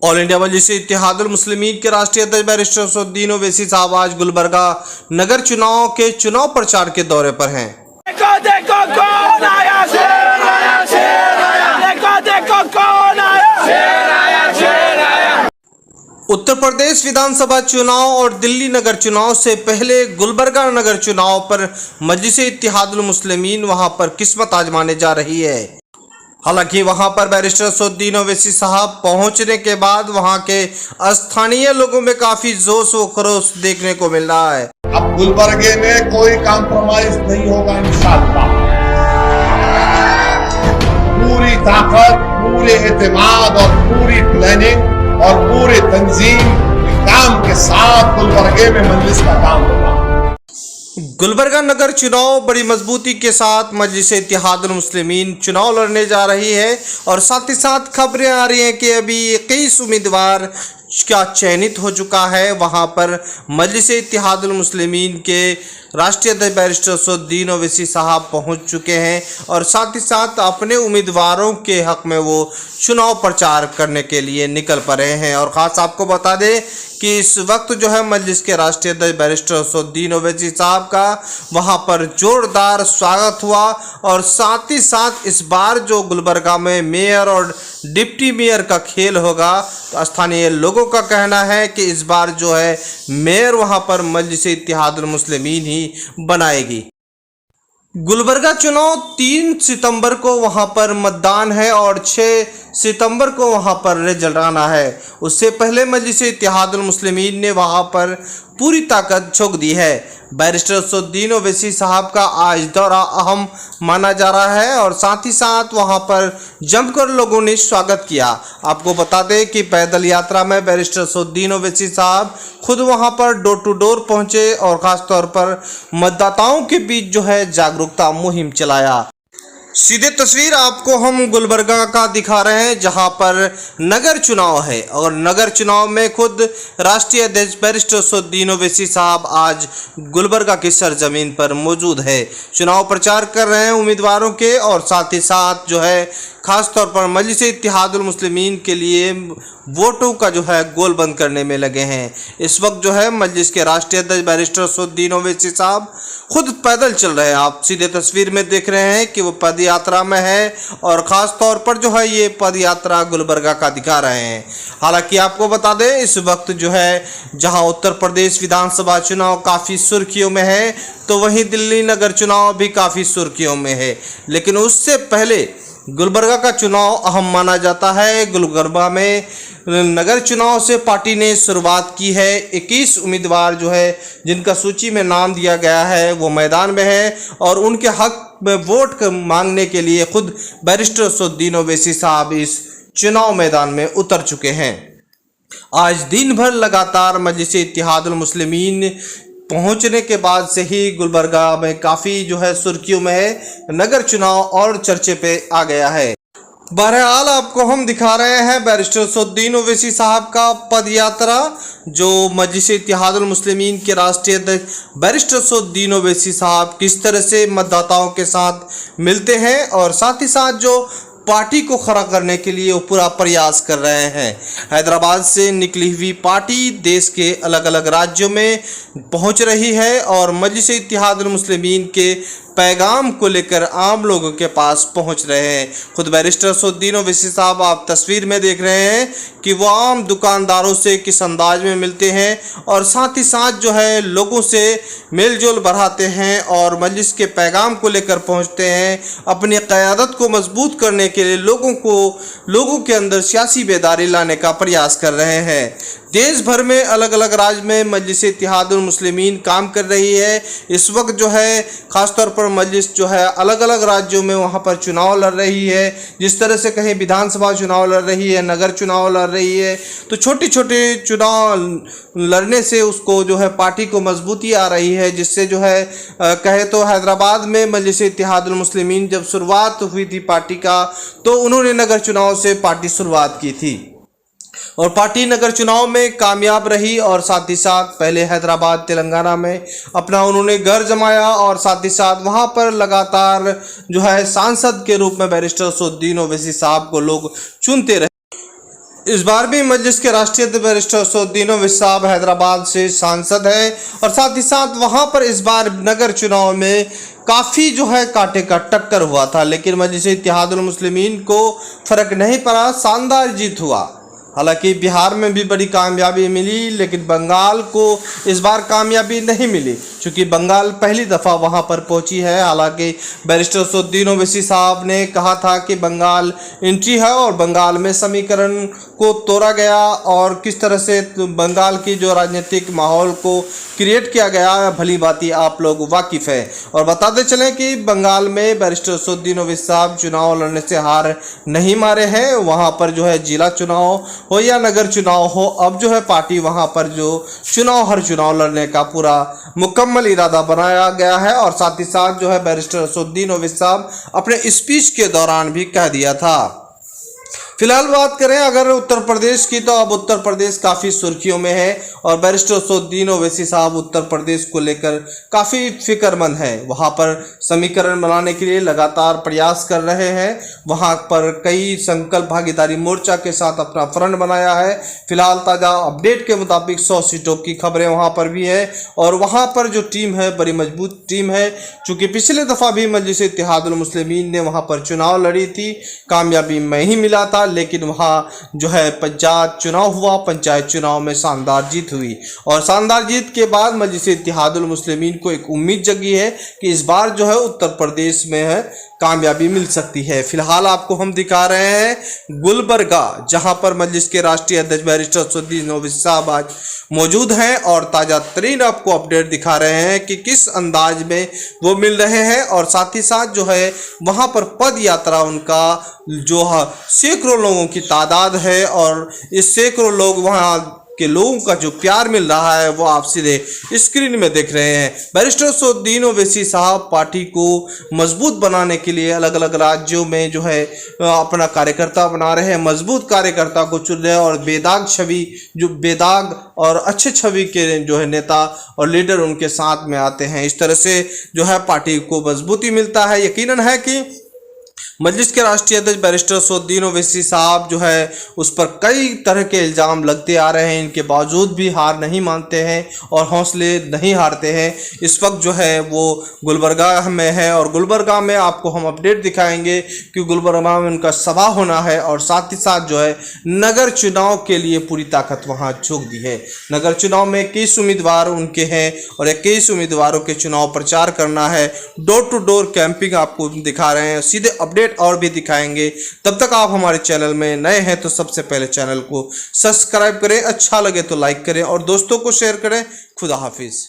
All India मजलिस इत्तेहादुल मुस्लिमीन के राष्ट्रीय अध्यक्ष बैरिस्टर असदुद्दीन ओवैसी साहब आज गुलबर्गा नगर चुनाव के चुनाव प्रचार के दौरे पर हैं। देखो देखो कौन आया, शेर आया, शेर आया, देखो देखो कौन आया, शेर आया, शेर आया। उत्तर प्रदेश विधानसभा चुनाव और दिल्ली नगर चुनाव से पहले गुलबर्गा नगर चुनाव पर मजलिस इत्तेहादुल मुस्लिमीन वहां पर किस्मत आजमाने जा रही है। हालांकि वहां पर बैरिस्टर असदुद्दीन ओवैसी साहब पहुंचने के बाद वहां के स्थानीय लोगों में काफी जोश व खरोश देखने को मिल रहा है। अब गुलबर्गे में कोई कॉम्प्रोमाइज नहीं होगा इंशाअल्लाह। पूरी ताकत, पूरे एतमाद और पूरी प्लानिंग और पूरे तंजीम काम के साथ गुलबर्गे में मजलिस का काम होगा। गुलबर्गा नगर चुनाव बड़ी मजबूती के साथ मजलिस इत्तेहादुल मुस्लिमीन चुनाव लड़ने जा रही है और साथ ही साथ खबरें आ रही हैं कि अभी 21 उम्मीदवार का चयनित हो चुका है। वहां पर मजलिस इत्तेहादुल मुस्लिमीन के राष्ट्रीय अध्यक्ष बैरिस्टर असदुद्दीन ओवैसी साहब पहुंच चुके हैं और साथ ही साथ अपने उम्मीदवारों के हक में वो चुनाव प्रचार करने के लिए निकल पड़े हैं। और ख़ास आपको बता दें कि इस वक्त जो है मजलिस के राष्ट्रीय अध्यक्ष बैरिस्टर असदुद्दीन ओवैसी साहब का वहां पर जोरदार स्वागत हुआ और साथ ही साथ इस बार जो गुलबर्गा में मेयर और डिप्टी मेयर का खेल होगा, तो स्थानीय लोगों का कहना है कि इस बार जो है मेयर वहां पर मजलिस इत्तेहादुल मुस्लिमीन ही बनाएगी। गुलबर्गा चुनाव 3 सितंबर को वहां पर मतदान है और 6 सितंबर को वहां पर रिजल्ट आना है। उससे पहले मजलिस इत्तेहादुल मुस्लिमीन ने वहां पर पूरी ताकत झोंक दी है। बैरिस्टर असदुद्दीन ओवैसी साहब का आज दौरा अहम माना जा रहा है और साथ ही साथ वहां पर जमकर लोगों ने स्वागत किया। आपको बता दें कि पैदल यात्रा में बैरिस्टर असदुद्दीन ओवैसी साहब खुद वहां पर डोर टू डोर पहुंचे और ख़ास तौर पर मतदाताओं के बीच जो है जागरूकता मुहिम चलाया। सीधे तस्वीर आपको हम गुलबर्गा का दिखा रहे हैं जहां पर नगर चुनाव है और नगर चुनाव में खुद राष्ट्रीय अध्यक्ष बैरिस्टर असदुद्दीन ओवैसी साहब आज गुलबर्गा की सरजमीन पर मौजूद है। चुनाव प्रचार कर रहे हैं उम्मीदवारों के और साथ ही साथ जो है खास तौर पर मजलिस इत्तेहादुल मुस्लिमीन के लिए वोटों का जो है गोल बंद करने में लगे हैं। इस वक्त जो है मजलिस के राष्ट्रीय अध्यक्ष बैरिस्टर असदुद्दीन ओवैसी साहब खुद पैदल चल रहे हैं। आप सीधे तस्वीर में देख रहे हैं कि वो पद यात्रा में है और ख़ास तौर पर जो है ये पद यात्रा गुलबर्गा का दिखा रहे हैं। हालांकि आपको बता दें इस वक्त जो है जहां उत्तर प्रदेश विधानसभा चुनाव काफ़ी सुर्खियों में है, तो वहीं दिल्ली नगर चुनाव भी काफ़ी सुर्खियों में है। लेकिन उससे पहले गुलबर्गा का चुनाव अहम माना जाता है। गुलबर्गा में नगर चुनाव से पार्टी ने शुरुआत की है। 21 उम्मीदवार जो है जिनका सूची में नाम दिया गया है वो मैदान में है और उनके हक में वोट मांगने के लिए खुद बैरिस्टर असदुद्दीन ओवैसी साहब इस चुनाव मैदान में उतर चुके हैं। आज दिन भर लगातार मजलिस इत्तेहादुल मुस्लिमीन पहुंचने के बाद से ही गुलबर्गा में काफ़ी जो है सुर्खियों में है। नगर चुनाव और चर्चे पे आ गया है। बहरहाल आपको हम दिखा रहे हैं बैरिस्टर असदुद्दीन ओवैसी साहब का पद यात्रा जो मजलिस इत्तेहादुल मुस्लिमीन के राष्ट्रीय अध्यक्ष बैरिस्टर असदुद्दीन ओवैसी साहब किस तरह से मतदाताओं के साथ मिलते हैं और साथ ही साथ जो पार्टी को खड़ा करने के लिए वो पूरा प्रयास कर रहे हैं। हैदराबाद से निकली हुई पार्टी देश के अलग अलग राज्यों में पहुंच रही है और मजलिस इत्तेहादुल मुस्लिमीन के पैगाम को लेकर आम लोगों के पास पहुंच रहे हैं। खुद बैरिस्टर असदुद्दीन ओवैसी साहब आप तस्वीर में देख रहे हैं कि वो आम दुकानदारों से किस अंदाज में मिलते हैं और साथ ही साथ जो है लोगों से मेलजोल बढ़ाते हैं और मजलिस के पैगाम को लेकर पहुंचते हैं। अपनी क़यादत को मजबूत करने के लिए लोगों के अंदर सियासी बेदारी लाने का प्रयास कर रहे हैं। देश भर में अलग अलग राज्य में मजलिस इत्तेहादुल मुस्लिमीन काम कर रही है। इस वक्त जो है ख़ासतौर पर मजलिस जो है अलग अलग राज्यों में वहाँ पर चुनाव लड़ रही है। जिस तरह से कहीं विधानसभा चुनाव लड़ रही है, नगर चुनाव लड़ रही है, तो छोटे छोटे चुनाव लड़ने से उसको जो है पार्टी को मजबूती आ रही है। जिससे जो है कहे तो हैदराबाद में मजलिस इत्तेहादुल मुस्लिमीन जब शुरुआत हुई थी पार्टी का, तो उन्होंने नगर चुनाव से पार्टी शुरुआत की थी और पार्टी नगर चुनाव में कामयाब रही और साथ ही साथ पहले हैदराबाद तेलंगाना में अपना उन्होंने घर जमाया और साथ ही साथ वहां पर लगातार जो है सांसद के रूप में बैरिस्टर असदुद्दीन ओवैसी साहब को लोग चुनते रहे। इस बार भी मजलिस के राष्ट्रीय अध्यक्ष बैरिस्टर असदुद्दीन ओवैसी साहब हैदराबाद से सांसद हैं और साथ ही साथ वहां पर इस बार नगर चुनाव में काफ़ी जो है कांटे का टक्कर हुआ था, लेकिन मजलिस इत्तेहादुल मुस्लिमीन को फर्क नहीं पड़ा, शानदार जीत हुआ। हालांकि बिहार में भी बड़ी कामयाबी मिली, लेकिन बंगाल को इस बार कामयाबी नहीं मिली, क्योंकि बंगाल पहली दफ़ा वहां पर पहुंची है। हालांकि बैरिस्टर असदुद्दीन ओवैसी साहब ने कहा था कि बंगाल एंट्री है और बंगाल में समीकरण को तोड़ा गया और किस तरह से बंगाल की जो राजनीतिक माहौल को क्रिएट किया गया, भली भांति आप लोग वाकिफ़ है। और बताते चलें कि बंगाल में बैरिस्टर असदुद्दीन ओवैसी साहब चुनाव लड़ने से हार नहीं मारे हैं। वहाँ पर जो है जिला चुनाव हो या नगर चुनाव हो, अब जो है पार्टी वहाँ पर जो हर चुनाव लड़ने का पूरा मुकम्मल इरादा बनाया गया है। और साथ ही साथ जो है बैरिस्टर असदुद्दीन ओवैसी साहब अपने स्पीच के दौरान भी कह दिया था। फिलहाल बात करें अगर उत्तर प्रदेश की, तो अब उत्तर प्रदेश काफ़ी सुर्खियों में है और बैरिस्टर असदुद्दीन ओवैसी साहब उत्तर प्रदेश को लेकर काफ़ी फिक्रमंद है। वहां पर समीकरण बनाने के लिए लगातार प्रयास कर रहे हैं। वहां पर कई संकल्प भागीदारी मोर्चा के साथ अपना फ्रंट बनाया है। फिलहाल ताज़ा अपडेट के मुताबिक 100 सीटों की खबरें वहां पर भी है और वहां पर जो टीम है बड़ी मजबूत टीम है, चूँकि पिछले दफ़ा भी मजलिस इत्तेहादुल मुस्लिमीन ने वहाँ पर चुनाव लड़ी थी, कामयाबी नहीं मिला था, लेकिन वहाँ जो है पंचायत चुनाव हुआ, पंचायत चुनाव में शानदार जीत हुई और शानदार जीत के बाद मजलिस इत्तेहादुल मुस्लिमीन को एक उम्मीद जगी है कि इस बार जो है उत्तर प्रदेश में है कामयाबी मिल सकती है। फिलहाल आपको हम दिखा रहे हैं गुलबर्गा, जहां पर मजलिस के राष्ट्रीय अध्यक्ष बैरिस्टर असदुद्दीन ओवैसी साहब आज मौजूद हैं और ताज़ा तरीन आपको अपडेट दिखा रहे हैं कि किस अंदाज में वो मिल रहे हैं। और साथ ही साथ जो है वहां पर पद यात्रा उनका जो है सैकड़ों लोगों की तादाद है और इस सैकड़ों लोग वहाँ के लोगों का जो प्यार मिल रहा है वो आप सीधे स्क्रीन में देख रहे हैं। बैरिस्टर असदुद्दीन ओवैसी साहब पार्टी को मजबूत बनाने के लिए अलग अलग राज्यों में जो है अपना कार्यकर्ता बना रहे हैं, मजबूत कार्यकर्ता को चुन रहे हैं और बेदाग और अच्छे छवि के जो है नेता और लीडर उनके साथ में आते हैं। इस तरह से जो है पार्टी को मजबूती मिलता है। यकीनन है कि मजलिस के राष्ट्रीय अध्यक्ष बैरिस्टर असदुद्दीन ओवैसी साहब जो है उस पर कई तरह के इल्ज़ाम लगते आ रहे हैं, इनके बावजूद भी हार नहीं मानते हैं और हौसले नहीं हारते हैं। इस वक्त जो है वो गुलबर्गा में है और गुलबर्गा में आपको हम अपडेट दिखाएंगे कि गुलबर्गा में उनका सभा होना है और साथ ही साथ जो है नगर चुनाव के लिए पूरी ताकत वहाँ झोंक दी है। नगर चुनाव में 21 उम्मीदवार उनके हैं और 21 उम्मीदवारों के चुनाव प्रचार करना है। डोर टू डोर कैंपिंग आपको दिखा रहे हैं, सीधे अपडेट और भी दिखाएंगे। तब तक आप हमारे चैनल में नए हैं तो सबसे पहले चैनल को सब्सक्राइब करें, अच्छा लगे तो लाइक करें और दोस्तों को शेयर करें। खुदा हाफिज।